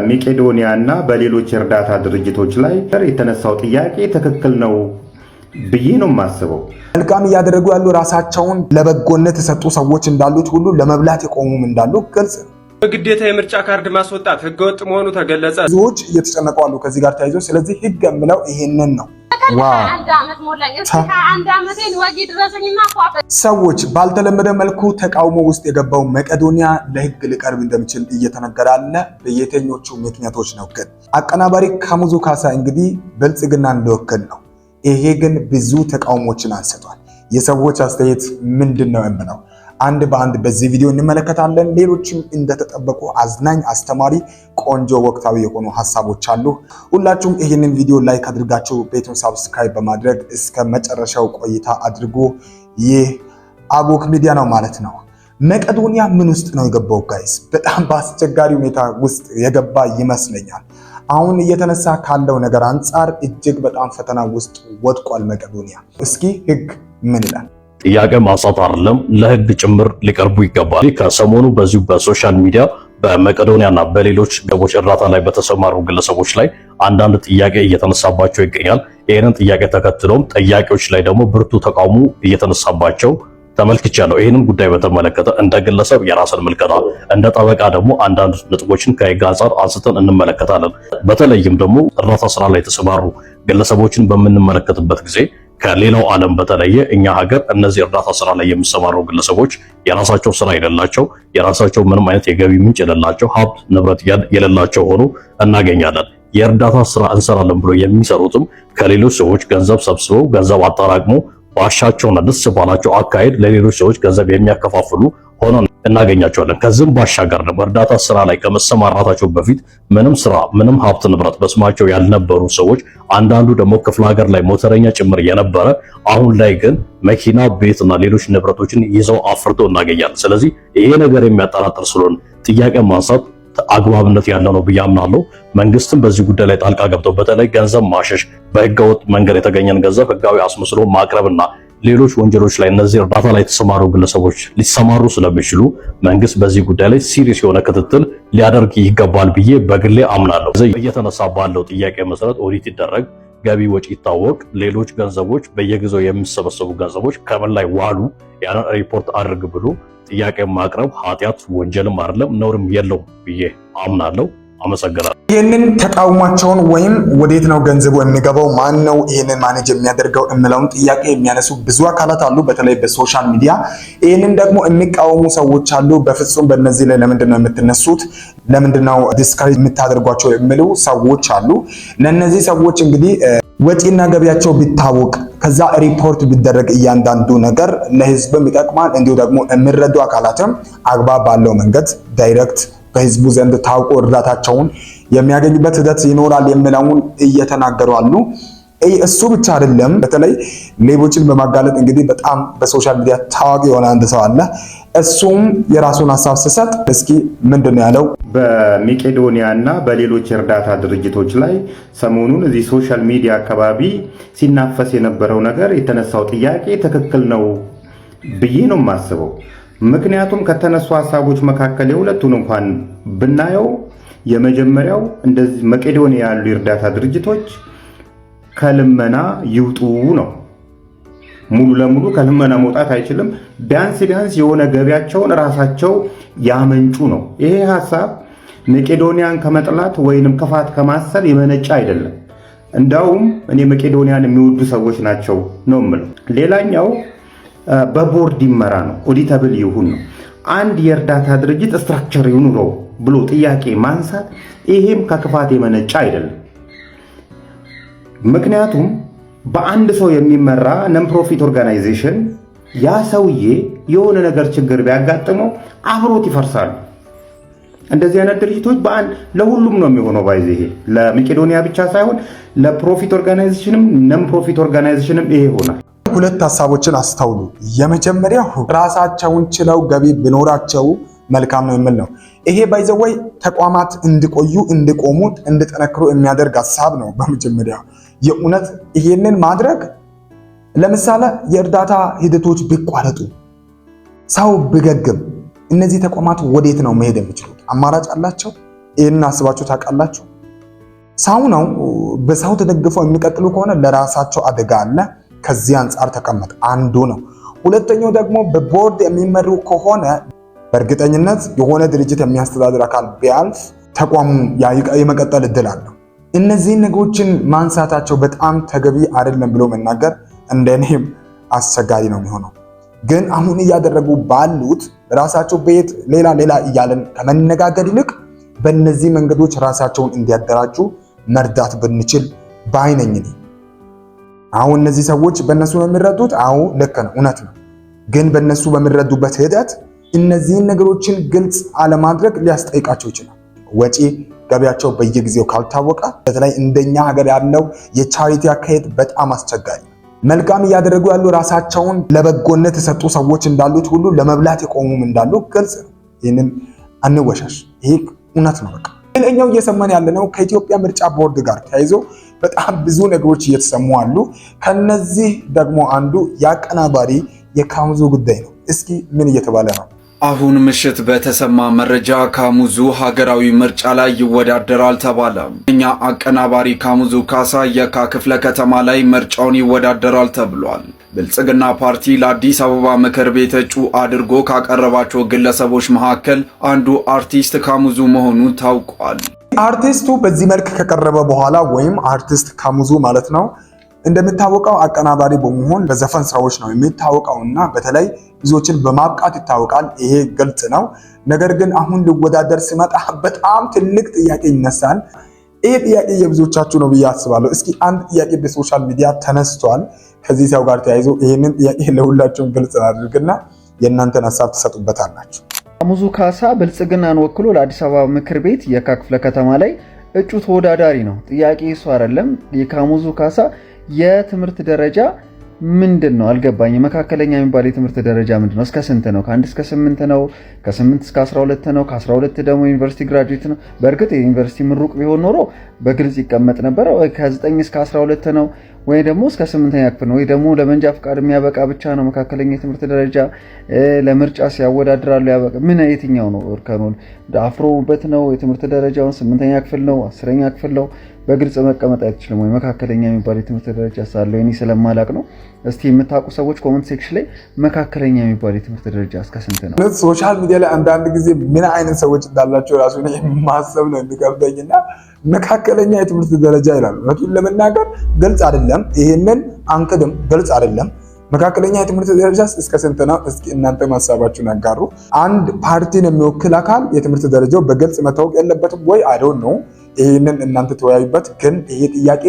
መቄዶንያና በሌሎች እርዳታ ድርጅቶች ላይ የተነሳው ጥያቄ ትክክል ነው ብዬ ነው የማስበው። መልካም እያደረጉ ያሉ ራሳቸውን ለበጎነት የሰጡ ሰዎች እንዳሉት ሁሉ ለመብላት የቆሙም እንዳሉ ግልጽ ነው። በግዴታ የምርጫ ካርድ ማስወጣት ህገወጥ መሆኑ ተገለጸ። ብዙዎች እየተጨነቁ አሉ ከዚህ ጋር ተያይዞ። ስለዚህ ህግ የምለው ይሄንን ነው። ሰዎች ባልተለመደ መልኩ ተቃውሞ ውስጥ የገባው መቄዶንያ ለህግ ሊቀርብ እንደሚችል እየተነገረ አለ። በየትኞቹ ምክንያቶች ነው? ግን አቀናባሪ ካሙዙ ካሳ እንግዲህ ብልጽግናን ሊወክል ነው። ይሄ ግን ብዙ ተቃውሞችን አንስቷል። የሰዎች አስተያየት ምንድን ነው የምለው አንድ በአንድ በዚህ ቪዲዮ እንመለከታለን። ሌሎችም እንደተጠበቁ አዝናኝ፣ አስተማሪ፣ ቆንጆ ወቅታዊ የሆኑ ሐሳቦች አሉ። ሁላችሁም ይህንን ቪዲዮ ላይክ አድርጋችሁ ቤቱን ሳብስክራይብ በማድረግ እስከ መጨረሻው ቆይታ አድርጉ። ይህ አቦክ ሚዲያ ነው ማለት ነው። መቄዶንያ ምን ውስጥ ነው የገባው ጋይስ? በጣም በአስቸጋሪ ሁኔታ ውስጥ የገባ ይመስለኛል። አሁን እየተነሳ ካለው ነገር አንጻር እጅግ በጣም ፈተና ውስጥ ወድቋል መቄዶንያ። እስኪ ህግ ምን ይላል? ጥያቄ ማንሳት አይደለም ለህግ ጭምር ሊቀርቡ ይገባል። ከሰሞኑ በዚሁ በሶሻል ሚዲያ በመቄዶንያና በሌሎች ገቦች እርዳታ ላይ በተሰማሩ ግለሰቦች ላይ አንዳንድ ጥያቄ እየተነሳባቸው ይገኛል። ይህንን ጥያቄ ተከትሎም ጥያቄዎች ላይ ደግሞ ብርቱ ተቃውሞ እየተነሳባቸው ተመልክቻለሁ። ይህንን ጉዳይ በተመለከተ እንደ ግለሰብ የራስን ምልከታ፣ እንደ ጠበቃ ደግሞ አንዳንድ ነጥቦችን ከህግ አንጻር አንስተን እንመለከታለን። በተለይም ደግሞ እርዳታ ስራ ላይ የተሰማሩ ግለሰቦችን በምንመለከትበት ጊዜ ከሌላው ዓለም በተለየ እኛ ሀገር እነዚህ እርዳታ ስራ ላይ የሚሰማሩ ግለሰቦች የራሳቸው ስራ የሌላቸው፣ የራሳቸው ምንም አይነት የገቢ ምንጭ የሌላቸው፣ ሀብት ንብረት የሌላቸው ሆኖ እናገኛለን። የእርዳታ ስራ እንሰራለን ብሎ የሚሰሩትም ከሌሎች ሰዎች ገንዘብ ሰብስበው ገንዘብ አጠራቅሞ ባሻቸውና ደስ ባላቸው አካሄድ ለሌሎች ሰዎች ገንዘብ የሚያከፋፍሉ ሆኖ እናገኛቸዋለን። ከዚህም ባሻገር ደግሞ እርዳታ ስራ ላይ ከመሰማራታቸው በፊት ምንም ስራ ምንም ሀብት ንብረት በስማቸው ያልነበሩ ሰዎች፣ አንዳንዱ ደግሞ ክፍለ ሀገር ላይ ሞተረኛ ጭምር የነበረ አሁን ላይ ግን መኪና፣ ቤትና ሌሎች ንብረቶችን ይዘው አፍርቶ እናገኛለን። ስለዚህ ይሄ ነገር የሚያጠራጥር ስለሆነ ጥያቄ ማንሳት አግባብነት ያለው ነው ብዬ አምናለሁ። መንግስትም በዚህ ጉዳይ ላይ ጣልቃ ገብተው በተለይ ገንዘብ ማሸሽ፣ በህገወጥ መንገድ የተገኘን ገንዘብ ህጋዊ አስመስሎ ማቅረብና ሌሎች ወንጀሎች ላይ እነዚህ እርዳታ ላይ የተሰማሩ ግለሰቦች ሊሰማሩ ስለሚችሉ መንግስት በዚህ ጉዳይ ላይ ሲሪየስ የሆነ ክትትል ሊያደርግ ይገባል ብዬ በግሌ አምናለሁ። እየተነሳ ባለው ጥያቄ መሰረት ኦዲት ይደረግ፣ ገቢ ወጪ ይታወቅ፣ ሌሎች ገንዘቦች በየጊዜው የሚሰበሰቡ ገንዘቦች ከምን ላይ ዋሉ ያንን ሪፖርት አድርግ ብሎ ጥያቄ ማቅረብ ኃጢአት ወንጀልም አይደለም ነውርም የለውም ብዬ አምናለሁ። አመሰግናለሁ። ይህንን ተቃውሟቸውን ወይም ወዴት ነው ገንዘቡ የሚገባው፣ ማን ነው ይህንን ማኔጅ የሚያደርገው የሚለውን ጥያቄ የሚያነሱ ብዙ አካላት አሉ፣ በተለይ በሶሻል ሚዲያ። ይህንን ደግሞ የሚቃወሙ ሰዎች አሉ። በፍጹም በእነዚህ ላይ ለምንድን ነው የምትነሱት፣ ለምንድን ነው ዲስካሬጅ የምታደርጓቸው የሚሉ ሰዎች አሉ። ለእነዚህ ሰዎች እንግዲህ ወጪና ገቢያቸው ቢታወቅ ከዛ ሪፖርት ቢደረግ እያንዳንዱ ነገር ለህዝብም ይጠቅማል። እንዲሁ ደግሞ የሚረዱ አካላትም አግባብ ባለው መንገድ ዳይሬክት በህዝቡ ዘንድ ታውቆ እርዳታቸውን የሚያገኙበት ሂደት ይኖራል የሚለውን እየተናገሩ አሉ። እሱ ብቻ አይደለም። በተለይ ሌቦችን በማጋለጥ እንግዲህ በጣም በሶሻል ሚዲያ ታዋቂ የሆነ አንድ ሰው አለ። እሱም የራሱን ሐሳብ ሲሰጥ እስኪ ምንድነው ያለው? በመቄዶንያና በሌሎች እርዳታ ድርጅቶች ላይ ሰሞኑን እዚህ ሶሻል ሚዲያ አካባቢ ሲናፈስ የነበረው ነገር የተነሳው ጥያቄ ትክክል ነው ብዬ ነው የማስበው። ምክንያቱም ከተነሱ ሐሳቦች መካከል የሁለቱን እንኳን ብናየው የመጀመሪያው እንደዚህ መቄዶንያ ያሉ የእርዳታ ድርጅቶች ከልመና ይውጡ ነው። ሙሉ ለሙሉ ከልመና መውጣት አይችልም። ቢያንስ የሆነ ገቢያቸውን ራሳቸው ያመንጩ ነው። ይሄ ሐሳብ መቄዶንያን ከመጥላት ወይንም ክፋት ከማሰብ የመነጨ አይደለም። እንዳውም እኔ መቄዶንያን የሚወዱ ሰዎች ናቸው ነው የምለው። ሌላኛው በቦርድ ይመራ ነው፣ ኦዲተብል ይሁን ነው። አንድ የእርዳታ ድርጅት ስትራክቸር ይኑረው ብሎ ጥያቄ ማንሳት ይሄም ከክፋት የመነጨ አይደለም። ምክንያቱም በአንድ ሰው የሚመራ ነን ፕሮፊት ኦርጋናይዜሽን ያ ሰውዬ የሆነ ነገር ችግር ቢያጋጥመው አብሮት ይፈርሳሉ። እንደዚህ አይነት ድርጅቶች ለሁሉም ነው የሚሆነው። ባይዘ ይሄ ለመቄዶንያ ብቻ ሳይሆን ለፕሮፊት ኦርጋናይዜሽንም ነን ፕሮፊት ኦርጋናይዜሽንም ይሄ ይሆናል። ሁለት ሐሳቦችን አስተውሉ። የመጀመሪያው ራሳቸውን ችለው ገቢ ቢኖራቸው መልካም ነው የሚል ነው። ይሄ ባይዘወይ ተቋማት እንዲቆዩ እንዲቆሙ እንዲጠነክሩ የሚያደርግ ሐሳብ ነው። በመጀመሪያ የእውነት ይሄንን ማድረግ ለምሳሌ የእርዳታ ሂደቶች ቢቋረጡ ሰው ቢገግም እነዚህ ተቋማት ወዴት ነው መሄድ የሚችሉት? አማራጭ አላቸው? ይሄን አስባችሁ ታውቃላችሁ? ሳውናው በሰው ተደግፈው የሚቀጥሉ ከሆነ ለራሳቸው አደጋ አለ። ከዚህ አንፃር ተቀመጥ አንዱ ነው። ሁለተኛው ደግሞ በቦርድ የሚመሩ ከሆነ በእርግጠኝነት የሆነ ድርጅት የሚያስተዳድር አካል ቢያልፍ ተቋሙ የመቀጠል እድል አለው። እነዚህን ነገሮችን ማንሳታቸው በጣም ተገቢ አይደለም ብሎ መናገር እንደኔም አስቸጋሪ ነው የሚሆነው። ግን አሁን እያደረጉ ባሉት ራሳቸው ቤት ሌላ እያለን ከመነጋገር ይልቅ በእነዚህ መንገዶች ራሳቸውን እንዲያደራጁ መርዳት ብንችል ባይነኝ ነኝ። አሁን እነዚህ ሰዎች በእነሱ ነው የሚረዱት። አዎ ልክ ነው፣ እውነት ነው። ግን በእነሱ በሚረዱበት ሂደት እነዚህን ነገሮችን ግልጽ አለማድረግ ሊያስጠይቃቸው ይችላል። ወጪ ገቢያቸው በየጊዜው ካልታወቀ በተለይ እንደኛ ሀገር ያለው የቻሪቲ አካሄድ በጣም አስቸጋሪ ነው። መልካም እያደረጉ ያሉ ራሳቸውን ለበጎነት የሰጡ ሰዎች እንዳሉት ሁሉ ለመብላት የቆሙም እንዳሉ ግልጽ ነው። ይህንን አንወሻሽ፣ ይሄ እውነት ነው። በቃ ሌላኛው እየሰማን ያለነው ከኢትዮጵያ ምርጫ ቦርድ ጋር ተያይዞ በጣም ብዙ ነገሮች እየተሰሙ አሉ። ከነዚህ ደግሞ አንዱ የአቀናባሪ የካሙዙ ጉዳይ ነው። እስኪ ምን እየተባለ ነው? አሁን ምሽት በተሰማ መረጃ ካሙዙ ሀገራዊ ምርጫ ላይ ይወዳደራል ተባለ። እኛ አቀናባሪ ካሙዙ ካሳ የካ ክፍለ ከተማ ላይ ምርጫውን ይወዳደራል ተብሏል። ብልጽግና ፓርቲ ለአዲስ አበባ ምክር ቤት እጩ አድርጎ ካቀረባቸው ግለሰቦች መካከል አንዱ አርቲስት ካሙዙ መሆኑ ታውቋል። አርቲስቱ በዚህ መልክ ከቀረበ በኋላ ወይም አርቲስት ካሙዙ ማለት ነው እንደምታወቀው አቀናባሪ በመሆን በዘፈን ስራዎች ነው የሚታወቀው እና በተለይ ብዙዎችን በማብቃት ይታወቃል። ይሄ ግልጽ ነው። ነገር ግን አሁን ሊወዳደር ሲመጣ በጣም ትልቅ ጥያቄ ይነሳል። ይሄ ጥያቄ የብዙዎቻችሁ ነው ብዬ አስባለሁ። እስኪ አንድ ጥያቄ በሶሻል ሚዲያ ተነስቷል ከዚህ ሰው ጋር ተያይዞ ይሄንን ጥያቄ ለሁላችሁም ግልጽ አድርግና የእናንተን ሀሳብ ትሰጡበታላችሁ። ካሙዙ ካሳ ብልጽግናን ወክሎ ለአዲስ አበባ ምክር ቤት የካ ክፍለ ከተማ ላይ እጩ ተወዳዳሪ ነው። ጥያቄ እሱ አይደለም። የካሙዙ ካሳ የትምህርት ደረጃ ምንድን ነው? አልገባኝ። መካከለኛ የሚባል የትምህርት ደረጃ ምንድን ነው? እስከ ስንት ነው? ከ1 እስከ 8 ነው? ከ8 እስከ 12 ነው? ከ12 ደግሞ ዩኒቨርሲቲ ግራጁዌት ነው? በእርግጥ የዩኒቨርሲቲ ምሩቅ ቢሆን ኖሮ በግልጽ ይቀመጥ ነበር። ከ9 እስከ 12 ነው ወይ ደግሞ እስከ 8ኛ ክፍል ነው ወይ ደግሞ ለመንጃ ፍቃድ የሚያበቃ ብቻ ነው መካከለኛ የትምህርት ደረጃ። ለምርጫ ሲያወዳድራሉ ያበቃ ምን የትኛው ነው እርከኑ? አፍሮበት ነው የትምህርት ደረጃውን 8ኛ ክፍል ነው 10ኛ ክፍል ነው? በግልጽ መቀመጥ አይችልም ወይ? መካከለኛ የሚባል የትምህርት ደረጃ ሳለው እኔ ስለማላቅ ነው። እስቲ የምታውቁ ሰዎች ኮሜንት ሴክሽን ላይ መካከለኛ የሚባል የትምህርት ደረጃ እስከ ስንት ነው? ሶሻል ሚዲያ ላይ አንዳንድ ጊዜ ምን አይነት ሰዎች እንዳላቸው ራሱ ነው ማሰብ ነው የሚከብደኝና መካከለኛ የትምህርት ደረጃ ይላሉ። እውነቱን ለመናገር ግልጽ አይደለም። ይሄንን አንክድም፣ ግልጽ አይደለም። መካከለኛ የትምህርት ደረጃ እስከ ስንት ነው? እስኪ እናንተ ሀሳባችሁን አጋሩ። አንድ ፓርቲን የሚወክል አካል የትምህርት ደረጃው በግልጽ መታወቅ የለበትም ወይ? አይ ዶንት ኖ። ይሄንን እናንተ ተወያዩበት። ግን ይሄ ጥያቄ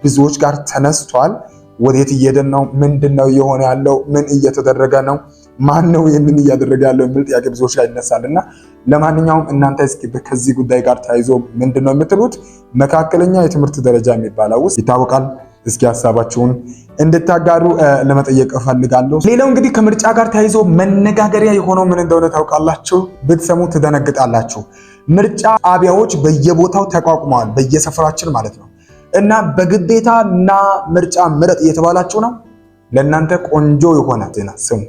ብዙዎች ጋር ተነስቷል። ወዴት እየሄድን ነው? ምንድነው እየሆነ ያለው? ምን እየተደረገ ነው? ማን ነው ይህንን እያደረገ ያለው የሚል ጥያቄ ብዙዎች ጋር ይነሳልና ለማንኛውም እናንተ እስኪ ከዚህ ጉዳይ ጋር ተያይዞ ምንድነው የምትሉት? መካከለኛ የትምህርት ደረጃ የሚባለው ውስጥ ይታወቃል? እስኪ ሀሳባችሁን እንድታጋሩ ለመጠየቅ እፈልጋለሁ። ሌላው እንግዲህ ከምርጫ ጋር ተያይዞ መነጋገሪያ የሆነው ምን እንደሆነ ታውቃላችሁ? ብትሰሙ ትደነግጣላችሁ። ምርጫ ጣቢያዎች በየቦታው ተቋቁመዋል፣ በየሰፈራችን ማለት ነው። እና በግዴታ እና ምርጫ ምረጥ እየተባላችሁ ነው። ለእናንተ ቆንጆ የሆነ ዜና ስሙ።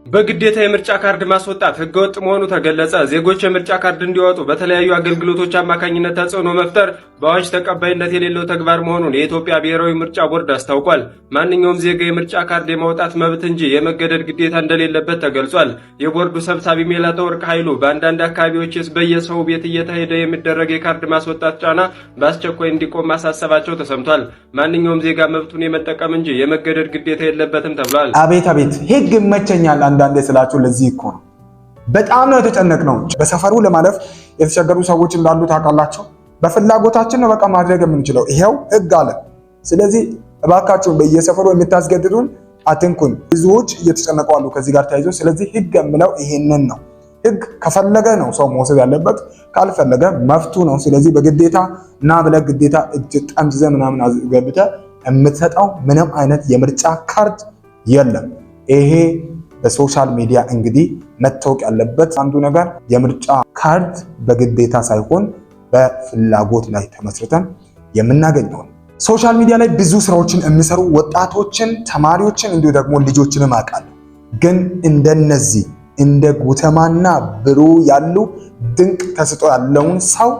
በግዴታ የምርጫ ካርድ ማስወጣት ህገወጥ መሆኑ ተገለጸ። ዜጎች የምርጫ ካርድ እንዲወጡ በተለያዩ አገልግሎቶች አማካኝነት ተጽዕኖ መፍጠር በአዋጅ ተቀባይነት የሌለው ተግባር መሆኑን የኢትዮጵያ ብሔራዊ ምርጫ ቦርድ አስታውቋል። ማንኛውም ዜጋ የምርጫ ካርድ የማውጣት መብት እንጂ የመገደድ ግዴታ እንደሌለበት ተገልጿል። የቦርዱ ሰብሳቢ ሜላተወርቅ ኃይሉ በአንዳንድ አካባቢዎች በየሰው ቤት እየተሄደ የሚደረግ የካርድ ማስወጣት ጫና በአስቸኳይ እንዲቆም ማሳሰባቸው ተሰምቷል። ማንኛውም ዜጋ መብቱን የመጠቀም እንጂ የመገደድ ግዴታ የለበትም ተብሏል። አቤት አቤት ህግ ይመቸኛል። አንዳንዴ ስላችሁ ለዚህ እኮ ነው በጣም ነው የተጨነቅነው። በሰፈሩ ለማለፍ የተቸገሩ ሰዎች እንዳሉ ታውቃላችሁ። በፍላጎታችን ነው በቃ ማድረግ የምንችለው። ይሄው ህግ አለ። ስለዚህ እባካችሁ በየሰፈሩ የምታስገድዱን አትንኩን። ብዙዎች እየተጨነቁ አሉ ከዚህ ጋር ተያይዞ። ስለዚህ ህግ የምለው ይሄንን ነው። ህግ ከፈለገ ነው ሰው መውሰድ ያለበት፣ ካልፈለገ መፍቱ ነው። ስለዚህ በግዴታ እና ብለህ ግዴታ እጅ ጠምዝዘህ ምናምን አስገብተህ የምትሰጠው ምንም አይነት የምርጫ ካርድ የለም። ይሄ በሶሻል ሚዲያ እንግዲህ መታወቅ ያለበት አንዱ ነገር የምርጫ ካርድ በግዴታ ሳይሆን በፍላጎት ላይ ተመስርተን የምናገኘው። ሶሻል ሚዲያ ላይ ብዙ ስራዎችን የሚሰሩ ወጣቶችን፣ ተማሪዎችን እንዲሁ ደግሞ ልጆችንም አውቃለሁ። ግን እንደነዚህ እንደ ጉተማና ብሩ ያሉ ድንቅ ተስጦ ያለውን ሰው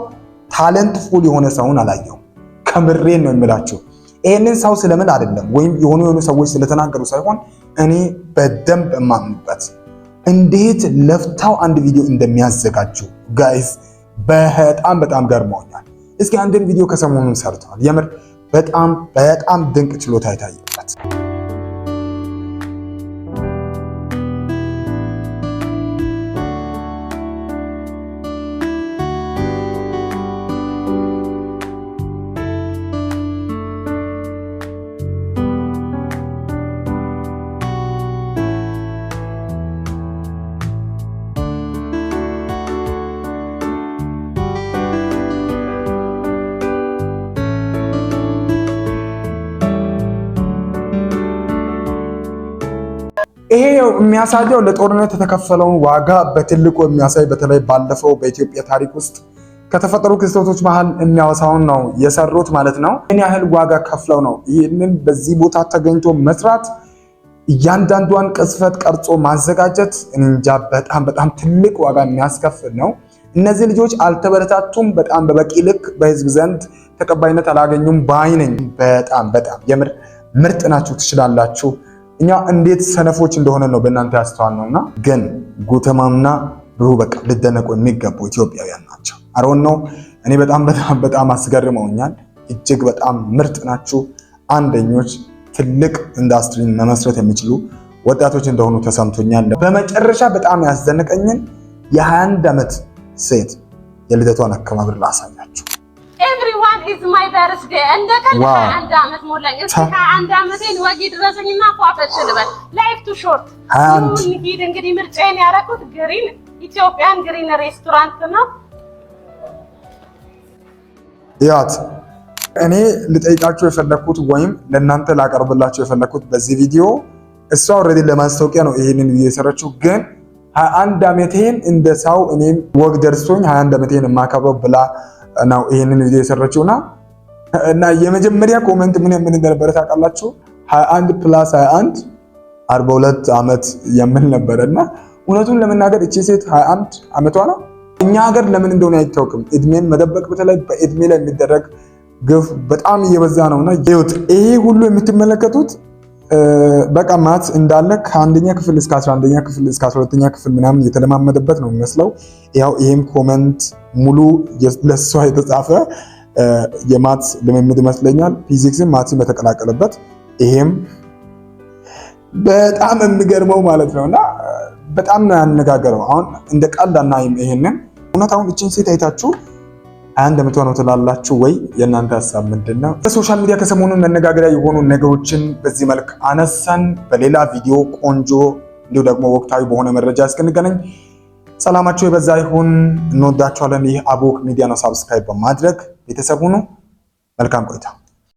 ታለንት ፉል የሆነ ሰውን አላየው። ከምሬን ነው የምላችሁ። ይሄንን ሰው ስለምን አይደለም ወይም የሆኑ ሰዎች ስለተናገሩ ሳይሆን እኔ በደንብ እማምንበት እንዴት ለፍታው አንድ ቪዲዮ እንደሚያዘጋጁ ጋይስ በጣም ገርመውኛል። እስኪ አንድን ቪዲዮ ከሰሞኑን ሰርተዋል። የምር በጣም ድንቅ ችሎታ የታየበት ይሄ የሚያሳየው ለጦርነት የተከፈለውን ዋጋ በትልቁ የሚያሳይ በተለይ ባለፈው በኢትዮጵያ ታሪክ ውስጥ ከተፈጠሩ ክስተቶች መሃል የሚያወሳውን ነው የሰሩት ማለት ነው። ምን ያህል ዋጋ ከፍለው ነው ይህንን በዚህ ቦታ ተገኝቶ መስራት፣ እያንዳንዷን ቅጽበት ቀርጾ ማዘጋጀት እንጃ በጣም ትልቅ ዋጋ የሚያስከፍል ነው። እነዚህ ልጆች አልተበረታቱም። በጣም በበቂ ልክ በህዝብ ዘንድ ተቀባይነት አላገኙም ባይ ነኝ። በጣም የምር ምርጥ ናችሁ፣ ትችላላችሁ። እኛ እንዴት ሰነፎች እንደሆነ ነው በእናንተ ያስተዋል ነውና፣ ግን ጉተማና ብሩ በቃ ልደነቁ የሚገቡ ኢትዮጵያውያን ናቸው። አሮን ነው እኔ በጣም አስገርመውኛል። እጅግ በጣም ምርጥ ናችሁ። አንደኞች ትልቅ ኢንዱስትሪን መመስረት የሚችሉ ወጣቶች እንደሆኑ ተሰምቶኛል። በመጨረሻ በጣም ያስደነቀኝን የ21 ዓመት ሴት የልደቷን አከባበር ላሳያችሁ። Everyone is my birthday. And the 21 ዓመት ሞላኝ። እስኪ 21 ዓመቴን ወጊ ድረሰኝና ፏፈሽ ልበል። ላይፍ ቱ ሾርት እንግዲህ ምርጫዬን ያደረኩት ግሪን ኢትዮጵያን ግሪን ሬስቶራንት ነው። ያት እኔ ልጠይቃችሁ የፈለኩት ወይም ለእናንተ ላቀርብላችሁ የፈለኩት በዚህ ቪዲዮ እሷ ኦልሬዲ ለማስታወቂያ ነው ይሄንን ቪዲዮ የሰራችው። ግን 21 ዓመቴን እንደ ሰው እኔም ወግ ደርሶኝ 21 ዓመቴን የማከብረው ብላ ነው ይሄንን ቪዲዮ የሰራችውና እና የመጀመሪያ ኮሜንት ምን እንደነበረ ታውቃላችሁ? 21 + 21 42 ዓመት የምን ነበርና እውነቱን ለመናገር እቺ ሴት 21 ዓመቷ ነው። እኛ ሀገር ለምን እንደሆነ አይታወቅም እድሜን መደበቅ በተለይ በእድሜ ላይ የሚደረግ ግፍ በጣም እየበዛ ነውና ይሄ ሁሉ የምትመለከቱት በቃ ማት እንዳለ ከአንደኛ ክፍል እስከ 11ኛ ክፍል እስከ 12ኛ ክፍል ምናምን የተለማመደበት ነው የሚመስለው። ያው ይሄም ኮሜንት ሙሉ ለሷ የተጻፈ የማት ልምምድ ይመስለኛል። ፊዚክስም ማትስም የተቀላቀለበት ይሄም በጣም የሚገርመው ማለት ነውና በጣም ነው ያነጋገረው። አሁን እንደ ቀልድ አናይም ይሄንን እውነታውን። እቺን ሴት አይታችሁ 21 ዓመቷ ነው ትላላችሁ ወይ? የእናንተ ሐሳብ ምንድነው? በሶሻል ሚዲያ ከሰሞኑን መነጋገሪያ የሆኑ ነገሮችን በዚህ መልክ አነሳን። በሌላ ቪዲዮ ቆንጆ እንዲሁ ደግሞ ወቅታዊ በሆነ መረጃ እስክንገናኝ ሰላማችሁ የበዛ ይሁን። እንወዳችኋለን። ይህ አቦክ ሚዲያ ነው። ሳብስክራይብ በማድረግ ቤተሰብ ሁኑ። መልካም ቆይታ